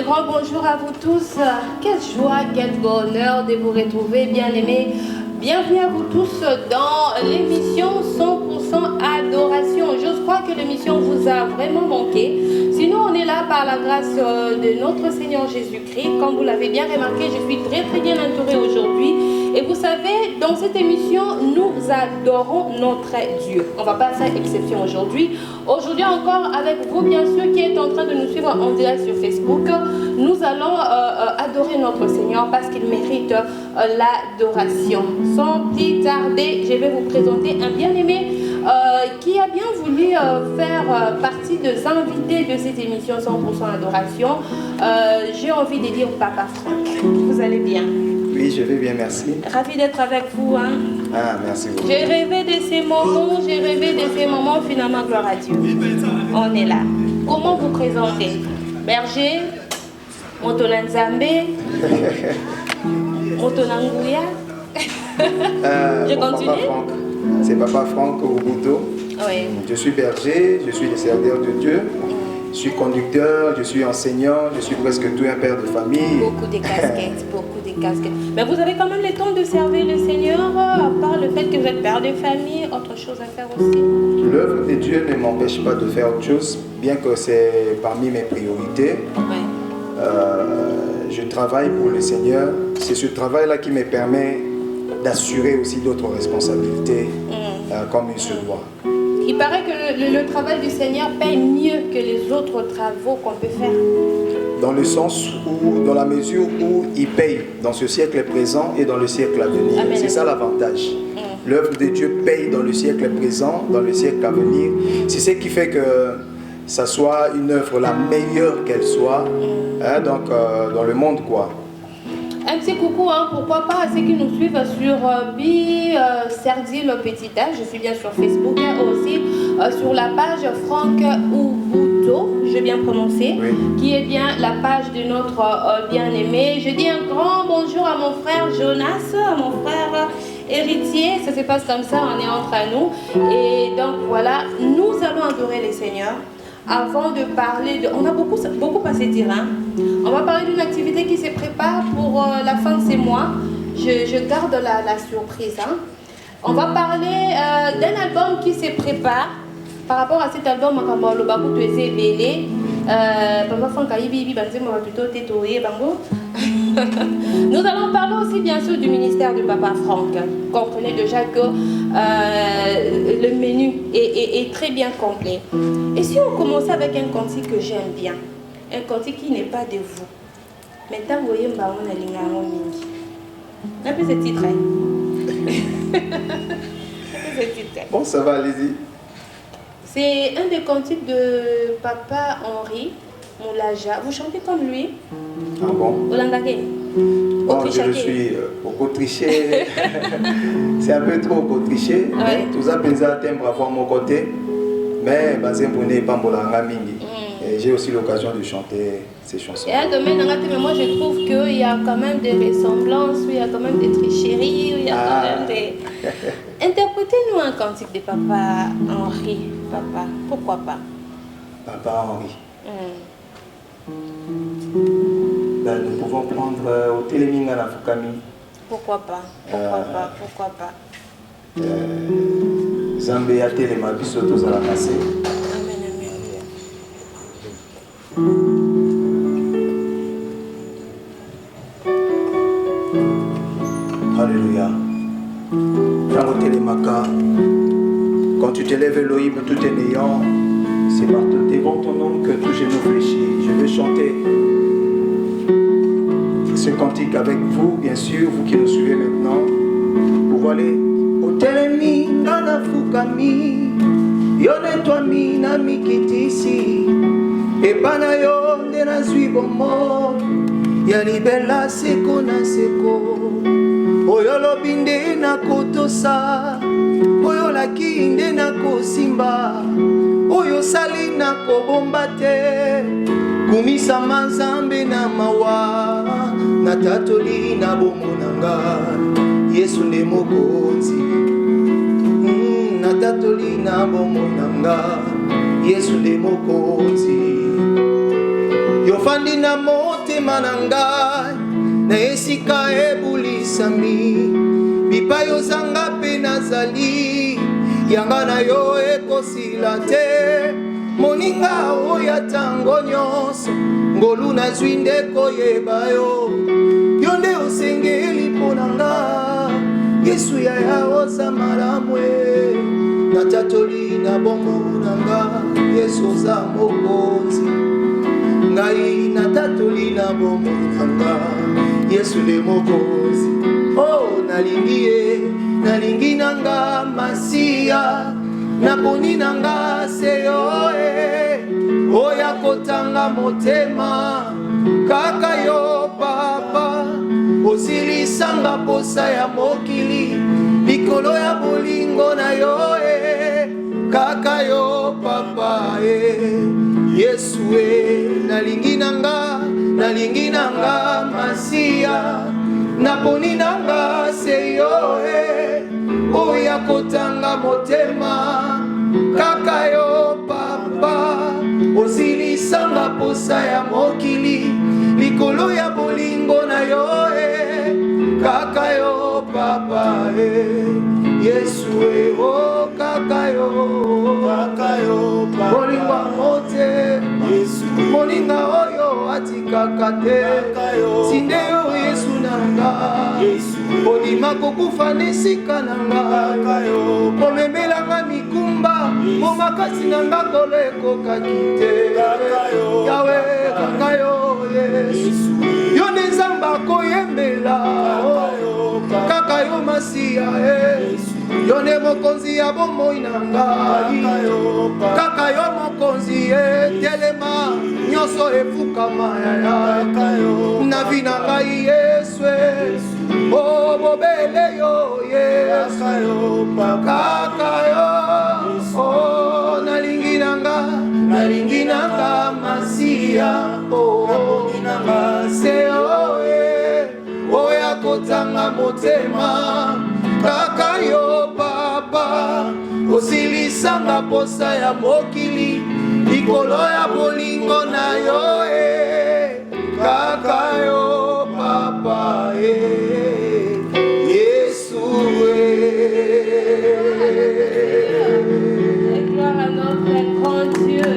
Un grand bonjour à vous tous. Quelle joie, quel bonheur de vous retrouver, bien-aimés. Bienvenue à vous tous dans l'émission 100% Adoration. Je crois que l'émission vous a vraiment manqué. Sinon, on est là par la grâce de notre Seigneur Jésus-Christ. Comme vous l'avez bien remarqué, je suis très bien entourée aujourd'hui. Et vous savez, dans cette émission, nous adorons notre Dieu. On ne va pas faire exception aujourd'hui. Aujourd'hui encore, avec vous, bien sûr, qui êtes en train de nous suivre en direct sur Facebook, nous allons adorer notre Seigneur parce qu'il mérite l'adoration. Sans plus tarder, je vais vous présenter un bien-aimé qui a bien voulu faire partie des invités de cette émission 100% Adoration. J'ai envie de dire Papa Franck. Vous allez bien? Oui, je vais bien, merci. Ravi d'être avec vous. Hein. Ah, merci beaucoup. J'ai rêvé de ces moments, finalement, gloire à Dieu. On est là. Comment vous présentez? Berger, Motonanzambe, Motonangouya. Je continue? C'est Papa Franck Obuto. Oui. Je suis berger, je suis le serviteur de Dieu. Je suis conducteur, je suis enseignant, je suis presque tout un père de famille. Beaucoup de casquettes, beaucoup de casquettes. Mais vous avez quand même le temps de servir le Seigneur, à part le fait que vous êtes père de famille, autre chose à faire aussi. L'œuvre de Dieu ne m'empêche pas de faire autre chose, bien que c'est parmi mes priorités. Ouais. Je travaille pour le Seigneur. C'est ce travail-là qui me permet d'assurer aussi d'autres responsabilités, comme il se doit. Il paraît que le travail du Seigneur paye mieux que les autres travaux qu'on peut faire. Dans le sens où, dans la mesure où il paye dans ce siècle présent et dans le siècle à venir. C'est ça l'avantage. L'œuvre de Dieu paye dans le siècle présent, dans le siècle à venir. C'est ce qui fait que ça soit une œuvre la meilleure qu'elle soit, hein, donc dans le monde quoi. Un petit coucou, hein, pourquoi pas à ceux qui nous suivent sur Serdi le Petit Âge. Je suis bien sur Facebook, hein, aussi sur la page Franck Obuto, j'ai bien prononcé, oui, qui est bien la page de notre bien-aimé. Je dis un grand bonjour à mon frère Jonas, à mon frère héritier. Ça se passe comme ça, on est entre nous. Et donc voilà, nous allons adorer le Seigneur. Avant de parler de... On a beaucoup à se dire. Hein. On va parler d'une activité qui se prépare pour la fin de ces mois. Je garde la surprise. Hein. On va parler d'un album qui se prépare. Par rapport à cet album, nous allons parler aussi bien sûr du ministère du Papa Franck. Comprenez déjà que le menu est très bien complet. Et si on commençait avec un cantique que j'aime bien, un cantique qui n'est pas de vous, mais tant que vous voyez, on a plus ce titre. Bon, ça va, allez-y. C'est un des cantiques de Papa Henri Moulaja. Vous chantez comme lui? Ah bon? Hollandais. Bon, je suis au triché. C'est un peu trop au triché. Ouais. Tout ça, pensé à timbre à voir mon côté. Mais j'ai aussi l'occasion de chanter ces chansons. Et à domaine, mais moi je trouve qu'il y a quand même des ressemblances, il y a quand même des tricheries, il y a quand même des... Interprétez-nous un cantique de Papa Henri. Papa, pourquoi pas? Papa Henri. Ben, nous pouvons prendre au Téléminga la Fukami. Pourquoi pas? Pourquoi pas? Zambé a Téléma Bisoto à la passé. Alléluia. Dans Télémaka, quand tu t'élèves Elohim tout est néant, c'est par devant ton nom que tout genou fléchit. Je vais chanter ce cantique avec vous, bien sûr, vous qui nous suivez maintenant. Pour aller au Télémi, Nana Fukami, Yone Toami, Nami Kitisi, et Panayo, Nena Suibomo, Yalibella Seko na Seko, Oyolo Binde na Kotosa, Oyola Kinde na Kosimba, Oyo Sali na Kobombate, Kumisa Manzambe na Mawa, Natatoli na Bomonanga, Yesu ne Mokonzi, Natatoli na Bomonanga, Yesu ne Mokonzi. yofandi na motema na ngai na esika ebulisami bipai ozanga mpe nazali yanga na yo ekosila te moninga oya ntango nyonso ngolu nazwi nde koyeba yo yo nde osengeli mpo na nga Yesu yaya oza malamu natatoli na bongo na nga Yesu oza mokonzi ngai natatoli na bongo na nga Yesu le mokonzi oh nalingi na nga masiya naponi na nga seyo oya kotanga motema kaka yo papa osilisanga posa ya mokili likolo ya bolingo na yo kaka yo papa Yesu nalingi na nga masiya naponi na nga seyo oya kotanga motema kaka yo papa osilisanga posa ya mokili likolo ya bolingo na yo kaka yo papa Yesu oh kaka yo papa bolingo mote Yesu moninga oyo atikaka te sinde yo Yesu nanga odima kokufa nesika nanga pomembelanga mikumba momakasi nanga kolo ekokaki te yawe kaka yo Yesu yo nde nzambe akoyembela kaka yo masiya yo nde mokonzi ya bomoi na ngai kaka yo mokonzi telema nyonso efukama yaya na vi na ngai Yesu o bobele yo Yesu kaka yo o nalingi na nga masiya o seo oya kotanga motema kaka yo papa osilisanga posa ya mokili likolo ya bolingo na yo kaka yo papa Yesu Gloire à notre grand Dieu.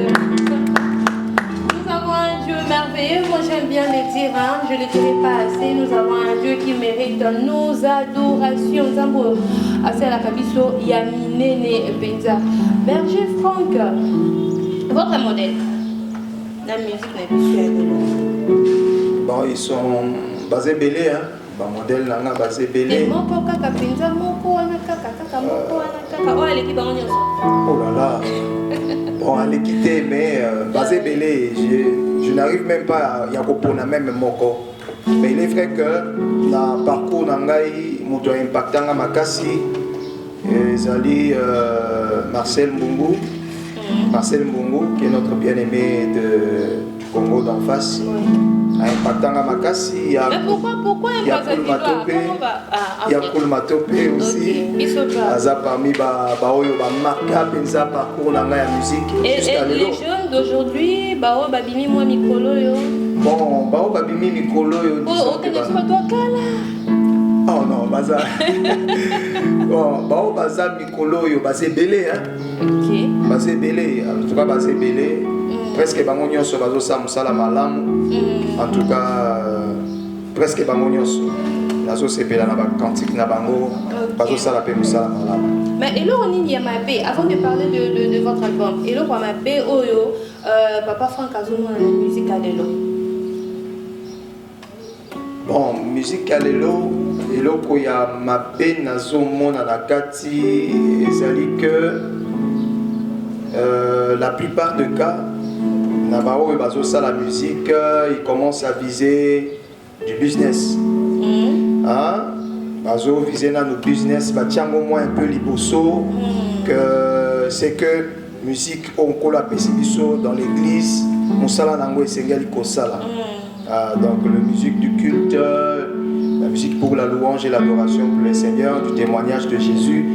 Nous avons un Dieu merveilleux. Moi j'aime bien le dire, hein? Je ne le dirai pas assez. Nous avons un Dieu qui mérite nos adorations. Zambo Asela Kabiso Yaminene Benza. Berger Franck, votre modèle. La musique n'est plus. Bon, ils sont basés belés, hein? Bon, modèle là, basé belé. Moko kaka Benza, moko wana kaka moko wana kaka. Oh, l'équipe en nyonso. Oh là là. Bon, elle est quittée, mais basé belé, je n'arrive même pas à Yakopona, même moko. Mais il est vrai que dans le parcours d'Angaï, je suis impacté à Makassi. Zali Marcel Mbungu. Marcel Mbungu, qui est notre bien-aimé du Congo d'en face. A impacté à Makassi. Mais pourquoi il y a Koul Matopé aussi. Aza parmi Baoyo, Marka, Benza, parcours d'Angaï à musique. Et les jeunes d'aujourd'hui, Bao Babimi, moi, Mikolo, yo. Bon, Bao Babimi, Mikolo, yo. Oh, t'es pas toi, Kala. Oh non, Baza. Bon, Bao Baza, Mikolo, yo, Bazé Belé, hein. Ok. Bazé Belé, en tout cas, Bazé Belé. Presque Bangonios, Bazo Sam Salamalam. En tout cas, presque Bangonios. Nazo Sepela, Naba Kantik, Nabango, Bazo Salapé, Salamalam. Mais et là, on y a ma paix. Avant de parler de votre album, et là, on ma paix, Oyo, Papa Franck Azoumo, la musique à l'élo. Bon, musique à l'élo, et là, il y a ma paix, Nazomo, Nanakati, et Zali que la plupart des cas, Nabao et Bazo ça la musique, ils commencent à viser du business. Hein? Bazo viser dans nos business, bah tiens au moins un peu liboso, que c'est que musique on colle à Pessibiso dans l'église, on sala nango et sengali kosala. Donc la musique du culte, la musique pour la louange et l'adoration pour le Seigneur, du témoignage de Jésus.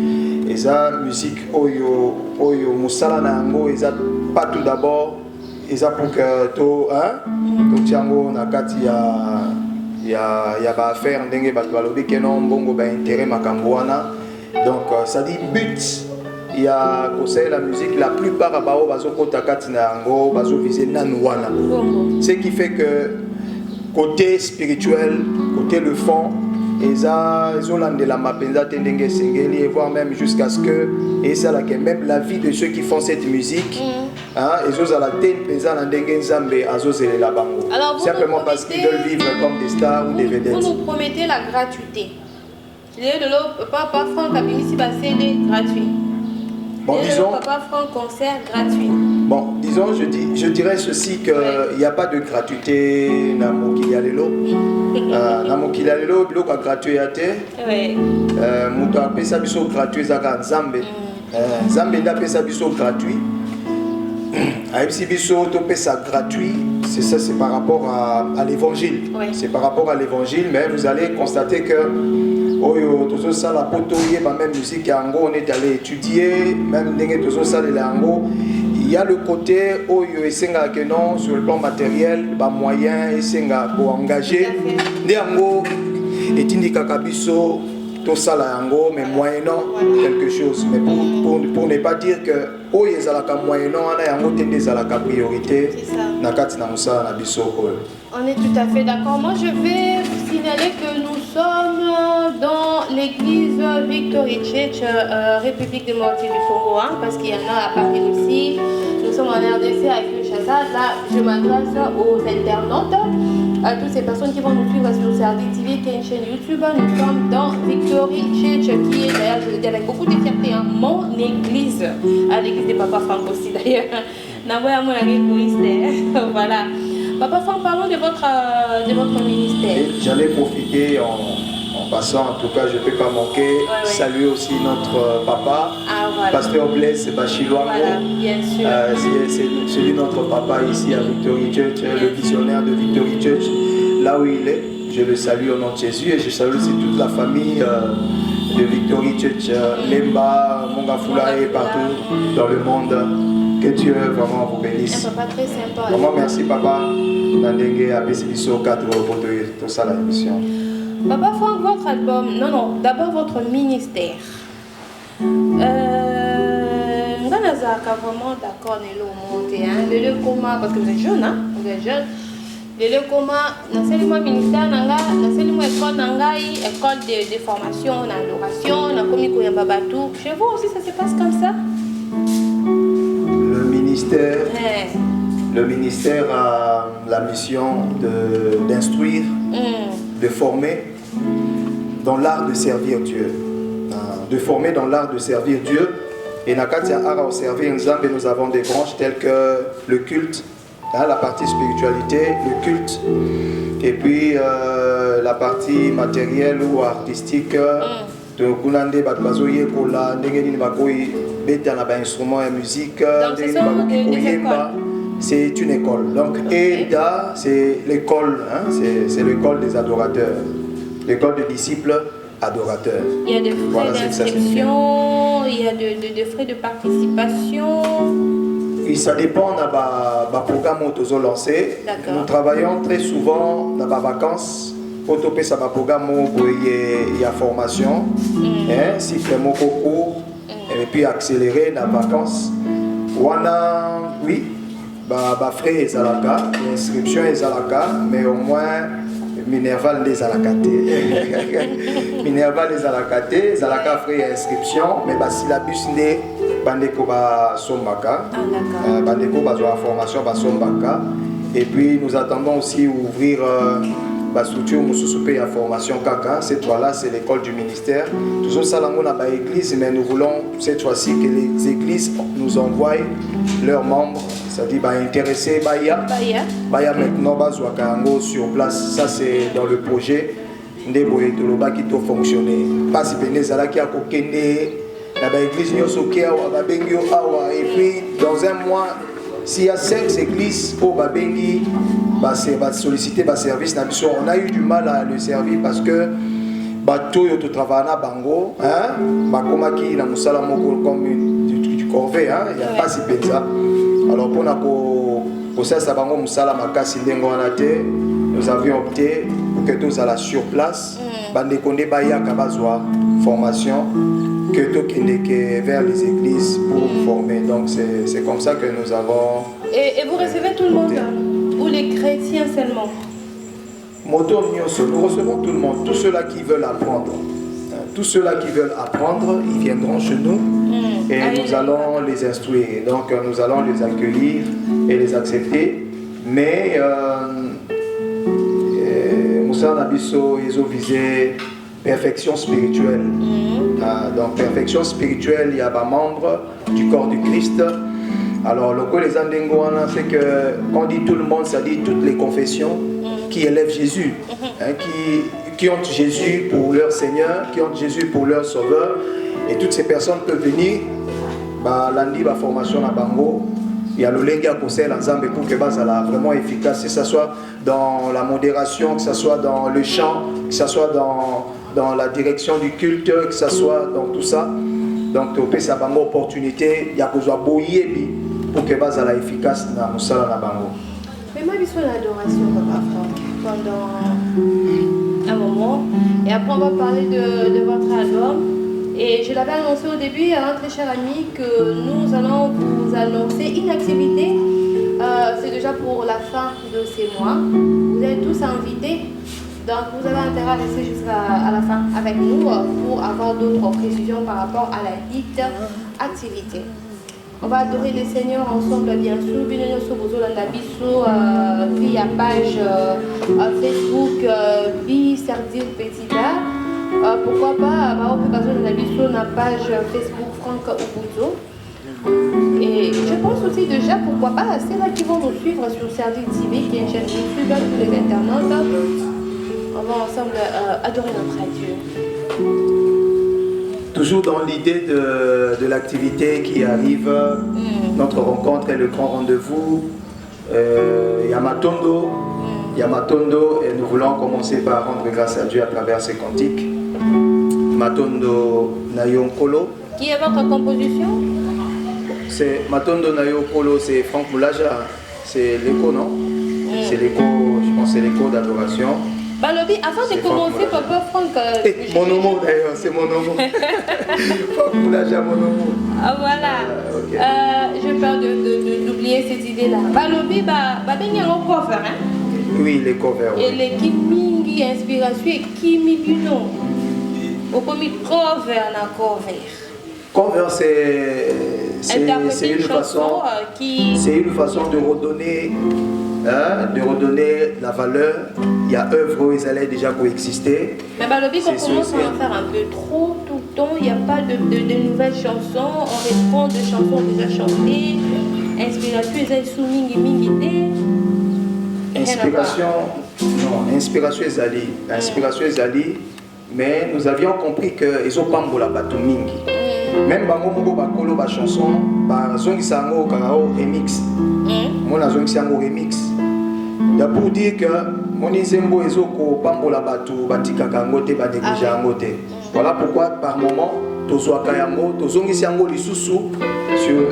Et ça musique oyo musala nango, et ça pas tout d'abord. Et ça pour que to hein totiango na kati ya ba affaire ndenge bato balobi ke non mbongo ba intérêt makambo wana. Donc ça dit but il y a conseil la musique la plupart à bao bazo kota kati na yango bazo viser nanu wana. Ce qui fait que côté spirituel, côté le fond, de la mapenza tendenge singeli et voire même jusqu'à ce que et ça là que même la vie de ceux qui font cette musique ils ont la tête penza na ndenge nzambe azozele la bango simplement parce qu'ils veulent vivre comme des stars ou des vedettes. Vous nous promettez la gratuité. Papa Franck a mis ici c'est gratuit. Bon, disons, Papa Franck concert gratuit. Bon, disons, je dirais ceci qu'il n'y a pas de gratuité dans Mokilialelo. Dans Mokilialelo, il y a gratuit. Mouta pesa biso gratuit zaka Nzambe. Nzambe nda pesa biso gratuit. Aïbsi biso to pesa gratuit. C'est ça, c'est par rapport à l'évangile. C'est par rapport à l'évangile, mais vous allez constater que tout ça la potoyer même musique on est allé étudier même tout ça il y a le côté où esenga que non sur le plan matériel ba moyen esenga pour engager ndango etindika kabiso tout ça là yango mais moyennant quelque chose mais pour ne pas dire que ezalaka moyennant ana yango tende ezalaka priorité na kati na musala na biso. On est tout à fait d'accord. Moi, je vais vous signaler que nous sommes dans l'église Victory Church, République démocratique du Congo, parce qu'il y en a à Paris aussi. Nous sommes en RDC avec le Kinshasa. Là, je m'adresse aux internautes, à toutes ces personnes qui vont nous suivre sur Sardi TV, qui est une chaîne YouTube. Nous sommes dans Victory Church, qui est d'ailleurs, je le dis avec beaucoup de fierté, mon église, à l'église de Papa Franck aussi d'ailleurs. Voilà. Papa Franck, parlons de votre ministère. J'allais profiter en passant, en tout cas, je ne peux pas manquer, saluer aussi notre papa, Pasteur Blaise Bachiloango. Voilà, bien sûr. C'est lui notre papa ici à Victory Church, le visionnaire de Victory Church, là où il est. Je le salue au nom de Jésus et je salue aussi toute la famille de Victory Church, Lemba, Mongafula et partout dans le monde. Que Dieu vraiment vous bénisse. Un papa très sympa. Vraiment merci papa. Nandenge a Bessibiso 4 pour tout ça la émission. Papa Franck, votre album, non, d'abord votre ministère. Nganaza vraiment d'accord le comment parce que vous êtes jeune, vous êtes jeune. Le comment, dans ce ministère, dans école de formation, dans l'adoration, dans Komiko Yababatou. Chez vous aussi ça se passe comme ça? Le ministère a la mission d'instruire, de former dans l'art de servir Dieu. De former dans l'art de servir Dieu. Et Nakatia Ara au servir Nzambe, nous avons des branches telles que le culte, la partie spiritualité, le culte, et puis la partie matérielle ou artistique. Donc, on a des bazoye pour la instrument et musique. C'est une école. Donc, EDA, c'est l'école, c'est l'école des adorateurs, l'école des disciples adorateurs. Il y a des frais d'inscription, il y a des frais de participation. Oui, ça dépend du programme que nous avons lancé. Nous travaillons très souvent dans les vacances. Pour topé ça va programme où il y a formation, cycle cours et puis accélérer dans les vacances. Oui, frais et zalaka, inscription et zalaka, mais au moins Minerval les alakaté. Minerval les alakaté, zalaka frais et inscription, mais si la bus n'est bandeko ba sombaka, bandeko ba formation ba sombaka, et puis nous attendons aussi ouvrir la structure Moussoupé à formation Kaka. Cette fois-là, c'est l'école du ministère. Toujours ça, on a une église, mais nous voulons cette fois-ci que les églises nous envoient leurs membres, c'est-à-dire intéressés, Baya maintenant, Bazoakango sur place. Ça, c'est dans le projet Ndeboye Toloba qui doit fonctionner. Pas si Benezala qui a kokende, l'église Nyosokia, et puis dans un mois, s'il y a 5 églises pour Babengi, solliciter le service, on a eu du mal à le servir parce que bateau yo travaille na bango, bakomaki na musala moko comme du corvée, il n'y a pas si bien ça. Alors pour Pour ça, ça va nous avions opté pour que tous à sur place, formation, que tout qui n'est vers les églises pour former. Donc c'est comme ça que nous avons. Et vous recevez tout le monde ou les chrétiens seulement? Nous recevons tout le monde, tous ceux-là qui veulent apprendre. Tous ceux-là qui veulent apprendre, ils viendront chez nous et nous allons les instruire. Donc nous allons les accueillir et les accepter. Mais Moussa Nabiso, ils ont visé perfection spirituelle. Donc perfection spirituelle, il y a des membres du corps du Christ. Alors le coup les Andengoana, c'est que quand on dit tout le monde, ça dit toutes les confessions qui élèvent Jésus, qui ont Jésus pour leur Seigneur, qui ont Jésus pour leur Sauveur. Et toutes ces personnes peuvent venir, lundi, la formation à Bango. Il y a le Lenga Kosel ensemble pour que ça soit vraiment efficace, que ce soit dans la modération, que ce soit dans le chant, que ce soit dans la direction du culte, que ce soit dans tout ça. Donc, tu peux avoir une opportunité, il y a besoin de boyer pour que ça soit efficace dans le salon à Bango. Mais moi, j'ai fait l'adoration, Papa Franck, pendant un moment. Et après, on va parler de votre album. Et je l'avais annoncé au début à un très cher ami que nous allons vous annoncer une activité. C'est déjà pour la fin de ces mois. Vous êtes tous invités. Donc vous avez intérêt à rester jusqu'à la fin avec nous pour avoir d'autres précisions par rapport à la dite activité. On va adorer les seigneurs ensemble, bien sûr. Bienvenue sur vos via page Facebook, via Serdir Petit Bar. Pourquoi pas, on peut passer sur la page Facebook Franck Ubuntu. Et je pense aussi déjà, pourquoi pas, c'est là qui vont nous suivre sur Serdir TV, qui est une chaîne YouTube, tous les internautes. On va ensemble adorer notre Dieu. Toujours dans l'idée de l'activité qui arrive, notre rencontre est le grand rendez-vous. Yamatondo, et nous voulons commencer par rendre grâce à Dieu à travers ces cantiques. Matondo Nayonkolo. Qui est votre composition? C'est Matondo Nayonkolo, c'est Franck Moulaja, c'est l'écho, non? C'est l'écho, je pense que c'est l'écho d'adoration. Balobi, avant de commencer, Papa Franck. Mon nom d'ailleurs, c'est mon nom. Franck Moulaja, mon nom. Ah voilà. Okay. J'ai peur d'oublier cette idée-là. Balobi, il y a un cover, hein? Oui, les covers. Et l'équipe Mingi Inspiration et Kimi Buno. Au commis cover, la cover. Cover, c'est une façon. C'est une façon de redonner la valeur. Il y a œuvres où ils allaient déjà coexister. Mais Balobi, quand on commence à en faire un peu trop tout le temps, il n'y a pas de nouvelles chansons. On reprend des chansons déjà chantées. Inspiration, ils ont soumis Inspiration est Ali. Mais nous avions compris qu'ils ont pas la Batumingi. Même Bango Bakolo, la chanson, Zongi Sango Karao remix. Mon Zongi Sango remix. Pour dire que mon Izembo Ezoko Pambola Batu, Batika Kangote, Badekuja Angote. Voilà pourquoi par moment, Tozoa Kayango, Tozongi Sango Lisusu, sur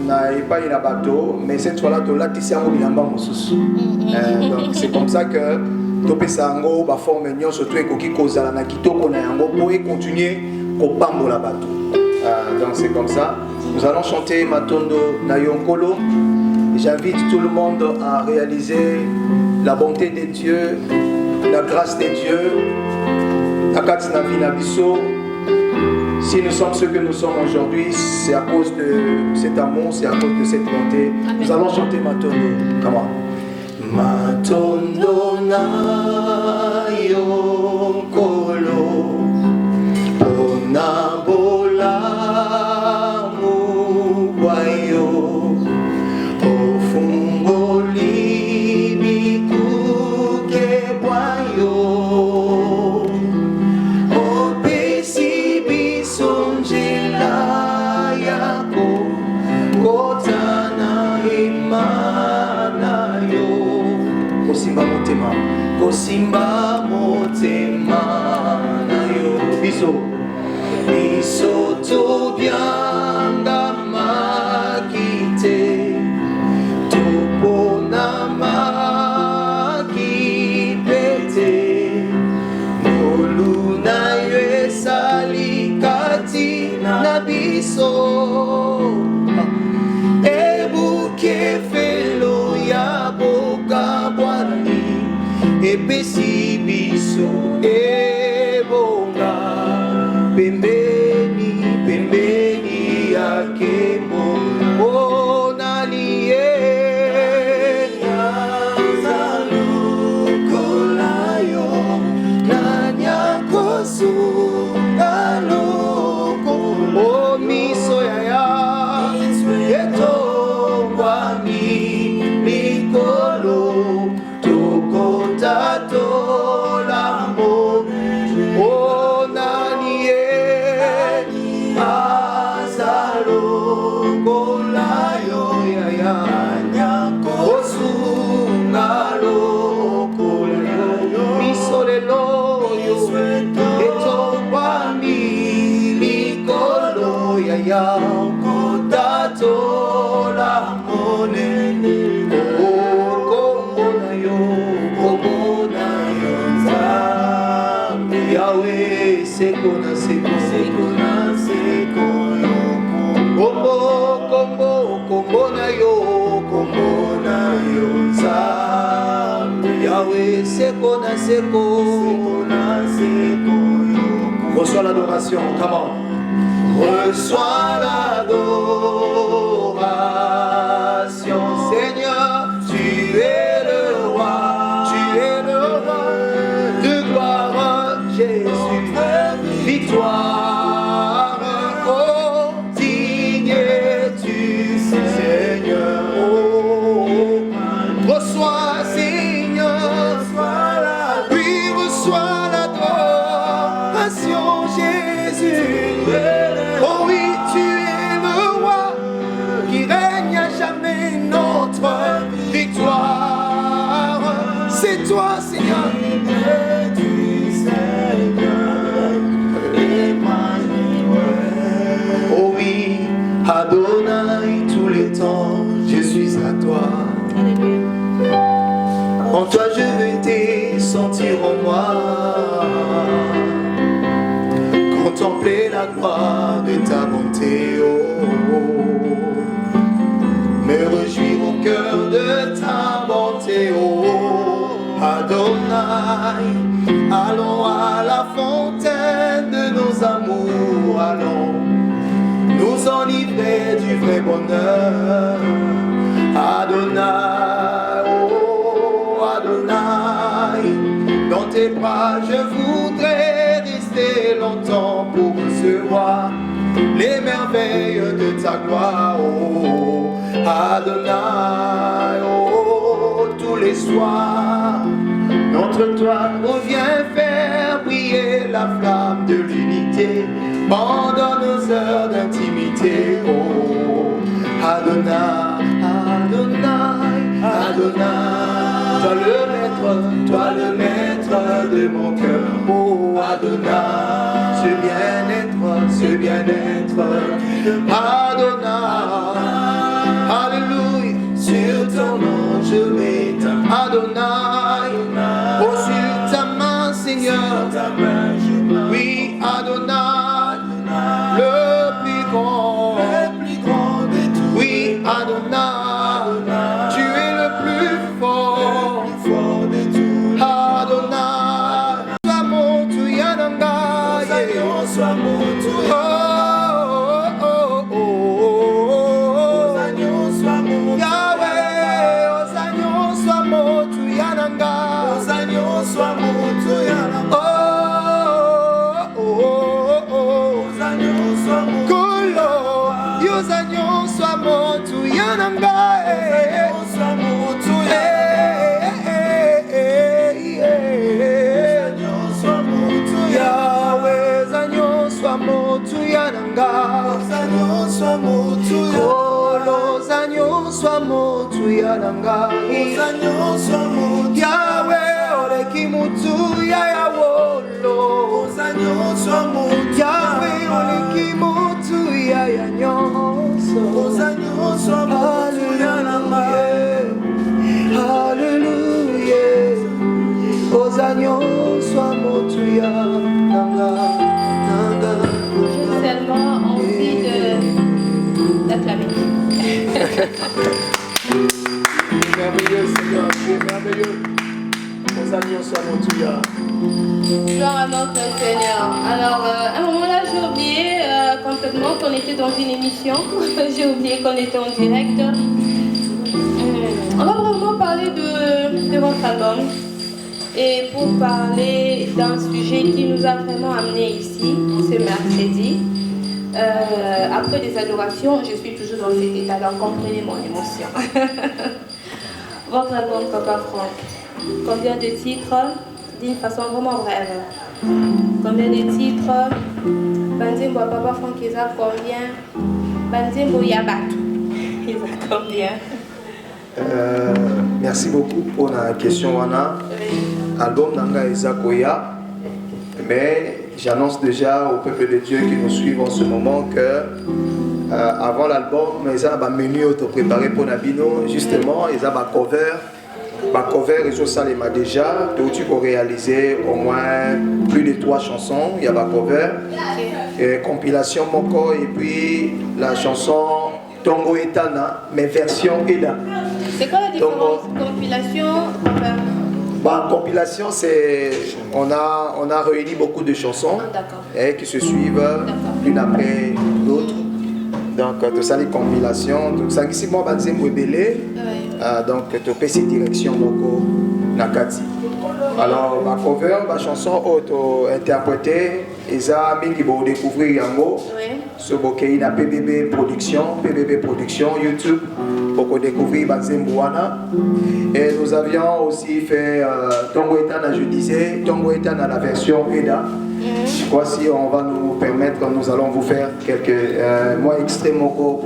n'a pas une bateau, mais cette fois-là, Tolati Sango Bilamba Mosusu. Donc c'est comme ça que Topé Sango va former une surtout Ekoki Kozala Nakito Konayango pour continuer au Pambola Batu. Donc c'est comme ça. Nous allons chanter Matondo Nayonkolo. J'invite tout le monde à réaliser la bonté de Dieu, la grâce de Dieu, la Katina Vinabiso. Si nous sommes ce que nous sommes aujourd'hui, c'est à cause de cet amour, c'est à cause de cette bonté. Amen. Nous allons chanter Matondo. Comment? Matondo Nayonkolo Onabola Mugwayo Kosimba motema na yo biso to byanga makite to Reçois l'adoration, come on. Reçois l'adoration, Seigneur, tu es le roi de gloire, Jésus, victoire, oh, digne es-tu, Seigneur, oh, reçois, Seigneur, oui, reçois l'adoration, Jésus. Oh oui, tu es le roi qui règne à jamais, notre victoire. C'est toi, Seigneur. Oh oui, Adonai, tous les temps, je suis à toi. En toi je veux te sentir en moi. Contempler la gloire de ta bonté, oh, me réjouir au cœur de ta bonté, oh, Adonai. Allons à la fontaine de nos amours, allons nous enivrer du vrai bonheur, Adonai, oh, Adonai. Dans tes bras je voudrais rester longtemps pour recevoir les merveilles de ta gloire, oh, Adonai, oh, tous les soirs notre toit revient faire briller la flamme de l'unité pendant nos heures d'intimité, oh, Adonai, Adonai, Adonai. Toi le maître de mon cœur, oh Adonai, ce bien-être, Adonai, alléluia, sur ton nom je m'éteins, Adonai, oh sur ta main Seigneur, oui Adonai, le plus grand de tous, oui Adonai, tu es le plus fort. Yahweh oleki mutu ya yawolo, Yahweh oleki mutu ya nyonso, hallelujah, ozanyo swa mutu ya nanga. J'ai seulement envie d'acclamer. Merveilleux Seigneur, tu es merveilleux. Aux agneaux soient montuya. Gloire à notre Seigneur. Alors, à un moment-là, j'ai oublié complètement qu'on était dans une émission. J'ai oublié qu'on était en direct. On va vraiment parler de votre album. Et pour parler d'un sujet qui nous a vraiment amenés ici, ce mercredi. Après les adorations, je suis toujours dans cet état, alors comprenez mon émotion. Votre album Papa Franck, combien de titres d'une façon vraiment brève? Combien de titres? Banzimbo Papa Franck, ils ont combien? Banzimbo Yabatu, ils ont combien? Merci beaucoup pour la question, Wana. Album Nanga Ezakoya, mais j'annonce déjà au peuple de Dieu qui nous suivent en ce moment que avant l'album, ils ont un menu auto-préparé pour Nabino. Justement, ils ont un cover. Ils ont ça déjà. Donc, tu peux réaliser au moins plus de 3 chansons. Il y a un cover. Et compilation Moko et puis la chanson Tongo Etana, mais version Eda. C'est quoi la différence? Compilation, cover? Bah, compilation, c'est on a réuni beaucoup de chansons qui se suivent l'une après l'autre. Donc, tout ça, les compilations, tout ça, ici, moi, je vais donc, tu fais ces directions, Nakati. Alors, ma cover, ma chanson auto-interprétée, ils ont découvrir Yango. Sur la PBB Production, YouTube, pour découvrir Bazembouana. Et nous avions aussi fait Tongo Etana, je disais, Tongo Etana, la version EDA. Je crois si on va nous permettre, nous allons vous faire quelques mots extrêmement courts.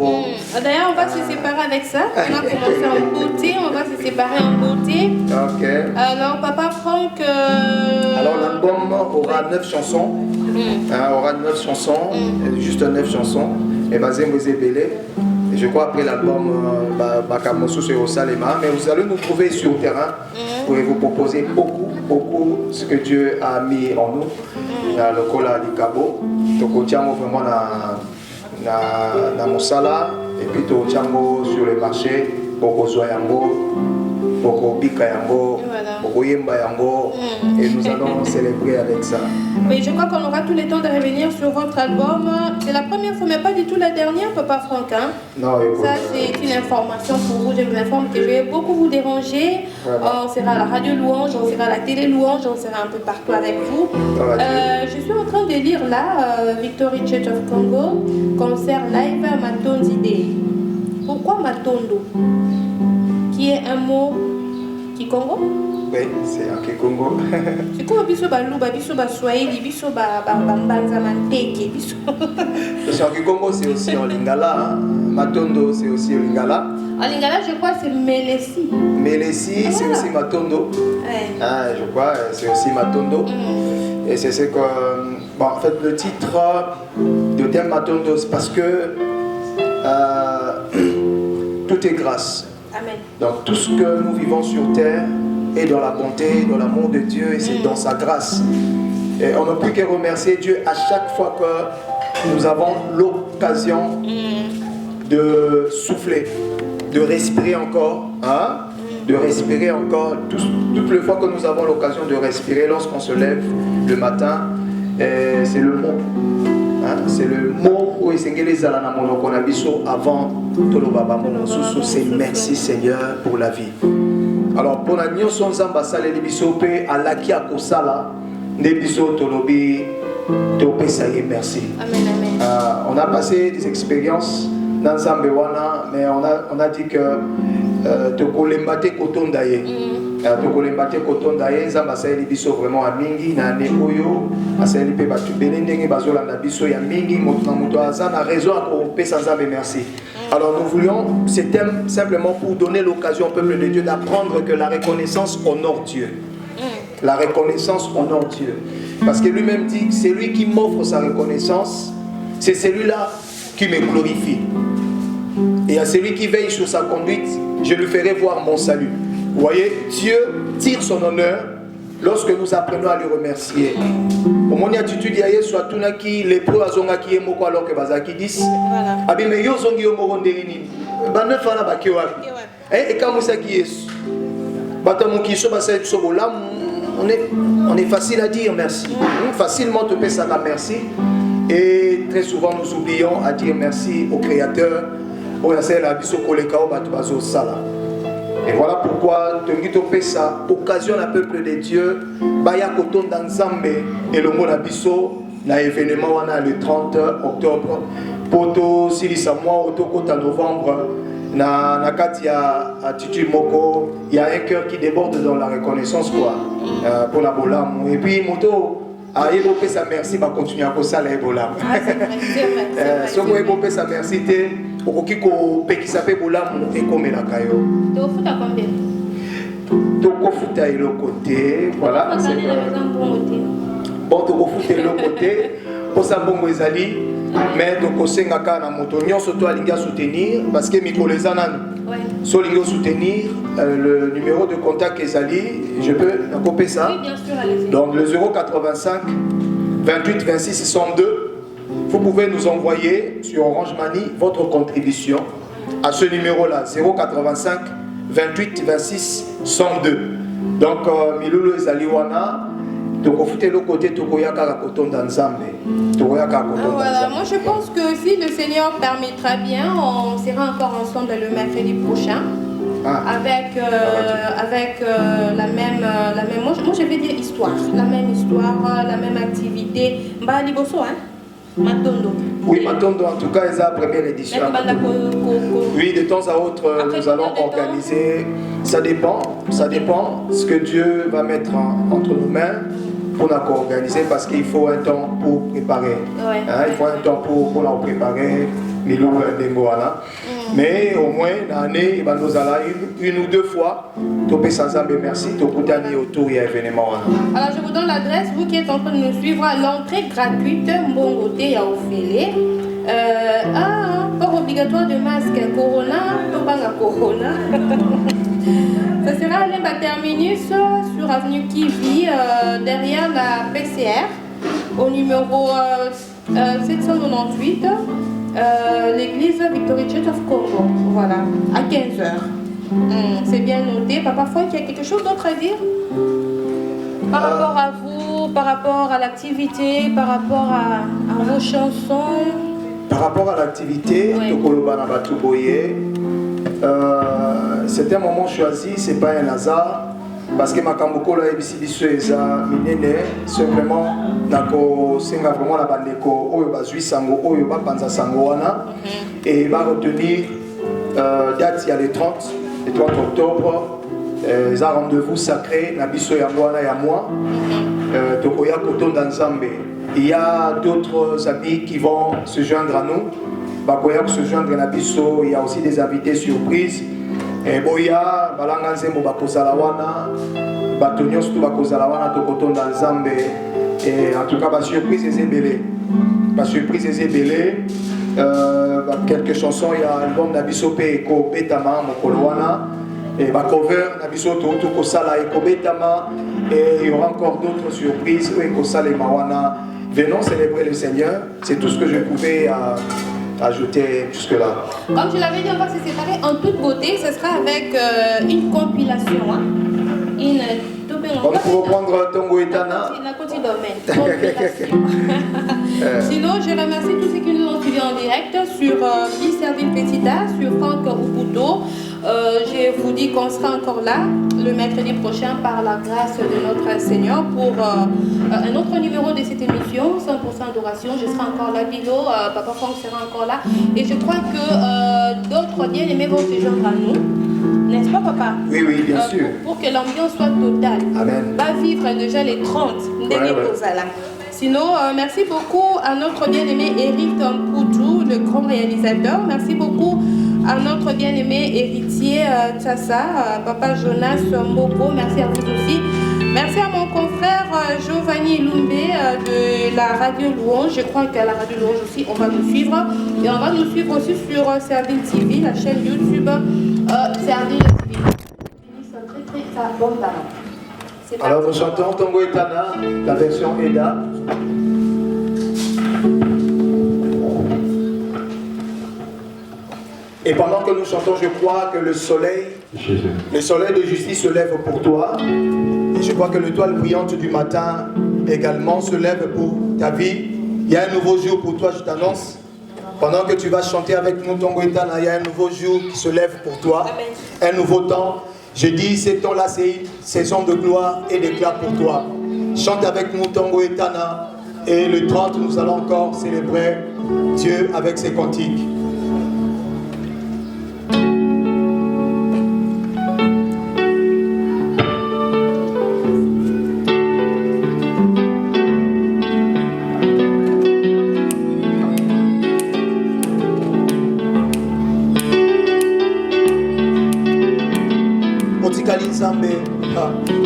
D'ailleurs, on va se séparer avec ça. On a commencé en beauté, on va se séparer en beauté. Ok. Alors, Papa Franck. Alors, l'album aura 9 chansons. Aura 9 chansons, juste 9 chansons. Et basé Belé. Et je crois après l'album Bakamosu c'est au Salema. Mais vous allez nous trouver sur le terrain pour vous proposer beaucoup ce que Dieu a mis en nous. Le Kola Likabo. Donc, tiens vraiment na Mosala. Et puis, tu tiens sur le marché. Pour Zoyango. Pour Bika Yango. Pour Yemba Yango. Et nous allons célébrer avec ça. Mais je crois qu'on aura tout le temps de revenir sur votre album. C'est la première fois, mais pas du tout la dernière, Papa Franck. Hein? Non, ça, c'est une information pour vous. Je vous informe que je vais beaucoup vous déranger. On sera à la radio Louange, on sera à la télé Louange, on sera un peu partout avec vous. Je suis en train de lire là, Victory Church of Congo, concert live Matondi Day. Pourquoi Matondo? Qui est un mot qui Congo? Oui, c'est un Congo. C'est comme biso baluba, biso baswahili, biso banza manteke, biso. Parce que Congo c'est aussi en lingala, Matondo c'est aussi en lingala. En lingala, je crois c'est Melesi. Melesi c'est aussi Matondo. Je crois c'est aussi Matondo. Et c'est ce que en fait le titre de thème Matondo c'est parce que tout est grâce. Amen. Donc tout ce que nous vivons sur terre est dans la bonté, dans l'amour de Dieu et c'est dans sa grâce. Et on ne peut que remercier Dieu à chaque fois que nous avons l'occasion de souffler, de respirer encore, de respirer encore. Toutes les fois que nous avons l'occasion de respirer, lorsqu'on se lève le matin, c'est le mot. C'est le mot où avant c'est merci Seigneur pour la vie. Alors pour la nuit son ambassade les bisope à la qui a kosala des biso tolobi topé ça y est merci. Amen. On a passé des expériences dans Zambewana mais on a dit que te kolembate kotondaye. Tokolembate kotondaye zambasa les biso vraiment à mingi na nekoyo asali pe batu belendenge bazola na biso ya mingi moto azana raison à couper sans merci. Alors nous voulions ce thème simplement pour donner l'occasion au peuple de Dieu d'apprendre que la reconnaissance honore Dieu. La reconnaissance honore Dieu. Parce que lui-même dit que c'est lui qui m'offre sa reconnaissance, c'est celui-là qui me glorifie. Et à celui qui veille sur sa conduite, je lui ferai voir mon salut. Vous voyez, Dieu tire son honneur lorsque nous apprenons à lui remercier. Au mon attitude, il y a soit tout qui les pro azonga qui est moko alors que bazaki 10. Abi me yo zongi yo moko ndelini. Ba neuf ana ba ki wapi. Et quand vous savez qui est batamu ki so ba sa so bolam on est facile à dire merci. Facilement te paie ça merci. Et très souvent nous oublions à dire merci au créateur. On essaie la biso koleka o batu bazo sala. Et voilà pourquoi Tongito Pesa occasionne un peuple de Dieu Baya Koton dans Zambé et le mot Bisso na événement le 30 octobre Poto Silisa mois Otokota novembre na Katia attitude Moko il y a un cœur qui déborde dans la reconnaissance quoi pour la bolam et puis moto a évoqué sa merci va continuer à ça la bolam ce qu'on évoqué sa merci okiko pekisa pe bolamu ekomela kayo to futa combien toko futa elo côté voilà bon toko futa elo côté pour ça bongo ezali mais toko senga kana moto nyonso to alinga soutenir parce que mikoleza nanu so lingo soutenir le numéro de contact ezali je peux copier ça oui bien sûr allez-y donc le 085 28 26 62. Vous pouvez nous envoyer sur Orange Money votre contribution à ce numéro-là, 085 28 26 102. Donc, Milulu ezaliwana, tokofute le côté tokoyaka la koton d'Anzambe. Tokoyaka koton voilà, moi je pense que si le Seigneur permettra bien, on sera encore ensemble le mercredi prochain. Avec la même moi je vais dire histoire, la même activité. Mbali Bosso, hein? Matondo. Oui, Matondo, en tout cas, c'est la première édition. Oui, de temps à autre, nous allons organiser. Ça dépend ce que Dieu va mettre entre nos mains pour nous organiser, parce qu'il faut un temps pour préparer. Ouais. Hein, il faut un temps pour la préparer. Mais au moins, l'année, nous allons une ou deux fois. Merci. Autour de l'événement. Alors, je vous donne l'adresse. Vous qui êtes en train de nous suivre, l'entrée gratuite, Mbongoté à Ophélie. Pas obligatoire de masque. Corona. Ça sera à l'Emba Terminus sur avenue Kivi, derrière la PCR, au numéro 798. L'église Victory Church of Congo, voilà, à 15h. C'est bien noté. Papa Franck, il y a quelque chose d'autre à dire par rapport à vous, par rapport à l'activité, par rapport à vos chansons? Par rapport à l'activité, c'est un moment choisi, c'est pas un hasard. Parce que Makamboko la ebisibiso eza minene, c'est vraiment nako senga vraiment la bandeko oyo bazui sango oyo ba panza sango wana et va retenir date il y a le 30 octobre un rendez-vous sacré na biso ya mwana ya moi tokoya koton dans Nzambe. Il y a d'autres amis qui vont se joindre à nous. Bakoya se joindre na biso, il y a aussi des invités surprises. Et boya balanga nzembo bakozala wana batonyo surtout bakozala wana tokotonda Nzambe. Et en tout cas ba surprise ezebele quelques chansons, il y a l'album Nabiso pe eko betama mokolo wana et ba cover Nabiso to kosala eko betama, et il y aura encore d'autres surprises eko sala mawana. Venons célébrer le Seigneur, c'est tout ce que je pouvais ajouter jusque-là. Comme je l'avais dit, on va se séparer en toute beauté. Ce sera avec une compilation. Hein? Comme pour reprendre Tongo Etana. Sinon, je remercie tous ceux qui nous ont suivis en direct sur Serville Petita, sur Franck Ubuto. Je vous dis qu'on sera encore là le mercredi prochain par la grâce de notre Seigneur pour un autre numéro de cette émission, 100% adoration. Je serai encore là, Bilo, Papa Franck sera encore là. Et je crois que d'autres bien-aimés vont se joindre à nous. N'est-ce pas, papa? Oui, oui, bien sûr. Pour que l'ambiance soit totale. Amen. Va vivre déjà les 30. Sinon, merci beaucoup à notre bien-aimé Eric Poutou, le grand réalisateur. Merci beaucoup à notre bien-aimé héritier Tchassa, Papa Jonas Mboko. Merci à vous aussi. Merci à mon confrère Giovanni Lumbé de la Radio Louange. Je crois qu'à la Radio Louange aussi, on va nous suivre. Et on va nous suivre aussi sur Serville TV, la chaîne YouTube Serville TV. Très bon talent. Alors nous chantons Tongo Etana, la version Eda. Et pendant que nous chantons, je crois que le soleil de justice se lève pour toi. Et je crois que l'étoile brillante du matin également se lève pour ta vie. Il y a un nouveau jour pour toi, je t'annonce. Pendant que tu vas chanter avec nous Tongo Etana, il y a un nouveau jour qui se lève pour toi. Un nouveau temps. Je dis, ce temps-là, c'est une saison de gloire et d'éclat pour toi. Chante avec nous Tongo Etana. Et le 30, nous allons encore célébrer Dieu avec ses cantiques.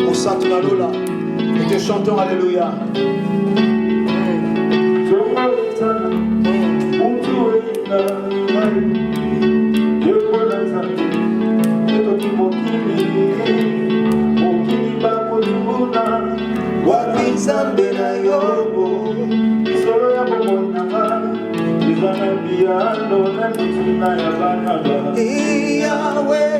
Au centre Lola, et te chantons Alléluia. Yahweh,